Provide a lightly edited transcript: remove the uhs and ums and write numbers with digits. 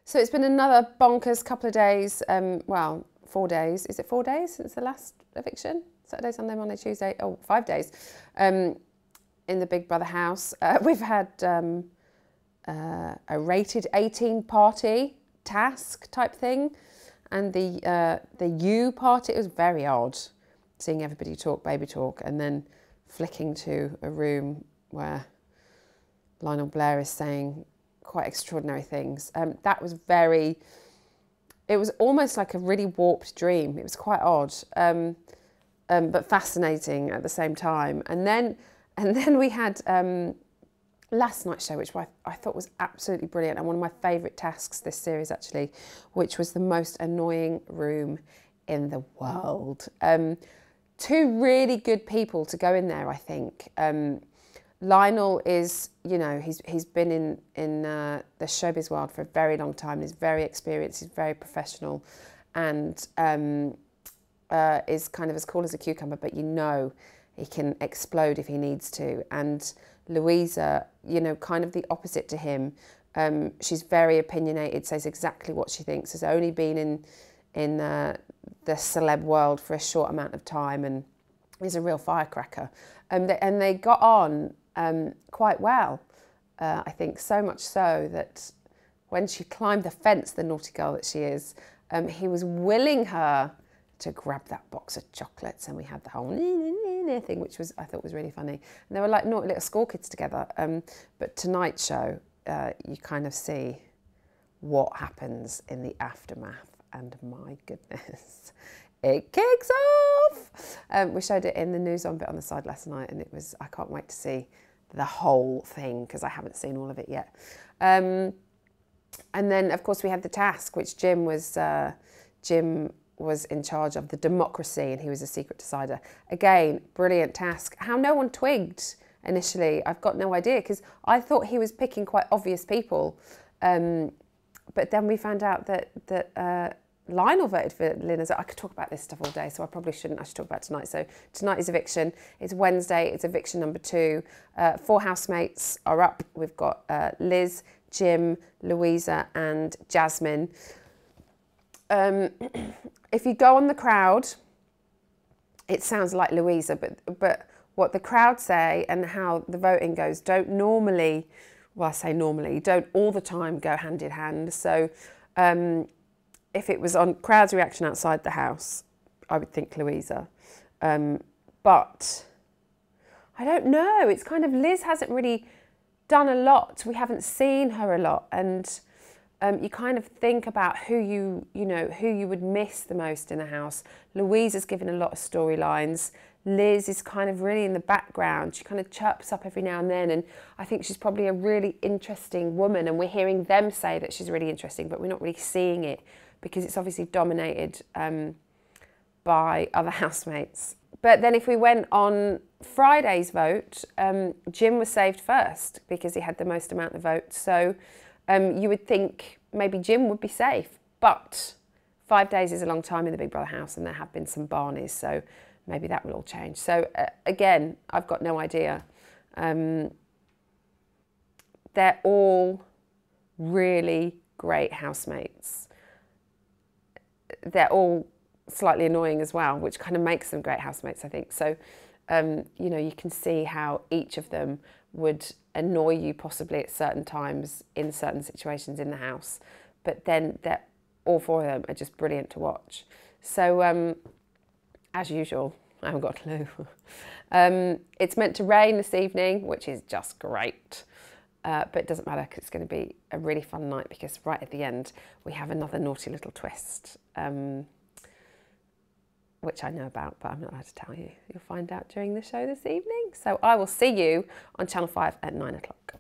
So it's been another bonkers couple of days, well, 4 days. Is it 4 days since the last eviction? Saturday, Sunday, Monday, Tuesday, 5 days in the Big Brother house. We've had a rated 18 party task type thing, and the U party. It was very odd seeing everybody talk baby talk and then flicking to a room where Lionel Blair is saying quite extraordinary things. That was it was almost like a really warped dream. It was quite odd, but fascinating at the same time. And then we had last night's show, which I thought was absolutely brilliant, and one of my favourite tasks this series actually, which was the most annoying room in the world. Two really good people to go in there, I think. Lionel is, you know, he's been in the showbiz world for a very long time. He's very experienced, he's very professional, and is kind of as cool as a cucumber, but you know he can explode if he needs to. And Louisa, you know, kind of the opposite to him. She's very opinionated, says exactly what she thinks, has only been in the celeb world for a short amount of time, and is a real firecracker. And they got on quite well, I think, so much so that when she climbed the fence, the naughty girl that she is, he was willing her to grab that box of chocolates, and we had the whole thing, which I thought was really funny. And they were like naughty little school kids together. But tonight's show, you kind of see what happens in the aftermath, and my goodness, it kicks off. We showed it in the news on bit on the side last night, and I can't wait to see the whole thing because I haven't seen all of it yet. And then, of course, we had the task, which Jim was in charge of, the democracy, and he was a secret decider. Again, brilliant task. How no one twigged initially, I've got no idea, because I thought he was picking quite obvious people. But then we found out that Lionel voted for Lynn. I could talk about this stuff all day, so I probably shouldn't. I should talk about tonight. So tonight is eviction. It's Wednesday. It's eviction number 2. 4 housemates are up. We've got Liz, Jim, Louisa and Jasmine. If you go on the crowd, it sounds like Louisa, but what the crowd say and how the voting goes don't normally, well, I say normally, don't all the time go hand in hand. So if it was on crowd's reaction outside the house, I would think Louisa. But I don't know. It's kind of, Liz hasn't really done a lot. We haven't seen her a lot. And you kind of think about who you would miss the most in the house. Louisa's given a lot of storylines. Liz is kind of really in the background. She kind of chirps up every now and then, and I think she's probably a really interesting woman, and we're hearing them say that she's really interesting, but we're not really seeing it because it's obviously dominated by other housemates. But then if we went on Friday's vote, Jim was saved first because he had the most amount of votes. So you would think maybe Jim would be safe, but 5 days is a long time in the Big Brother house, and there have been some Barneys, so maybe that will all change. So again, I've got no idea. They're all really great housemates. They're all slightly annoying as well, which kind of makes them great housemates, I think. So, you know, you can see how each of them would annoy you possibly at certain times in certain situations in the house. But then all 4 of them are just brilliant to watch. So, as usual, I haven't got a clue. It's meant to rain this evening, which is just great. But it doesn't matter because it's going to be a really fun night, because right at the end we have another naughty little twist, which I know about, but I'm not allowed to tell you. You'll find out during the show this evening. So I will see you on Channel 5 at 9 o'clock.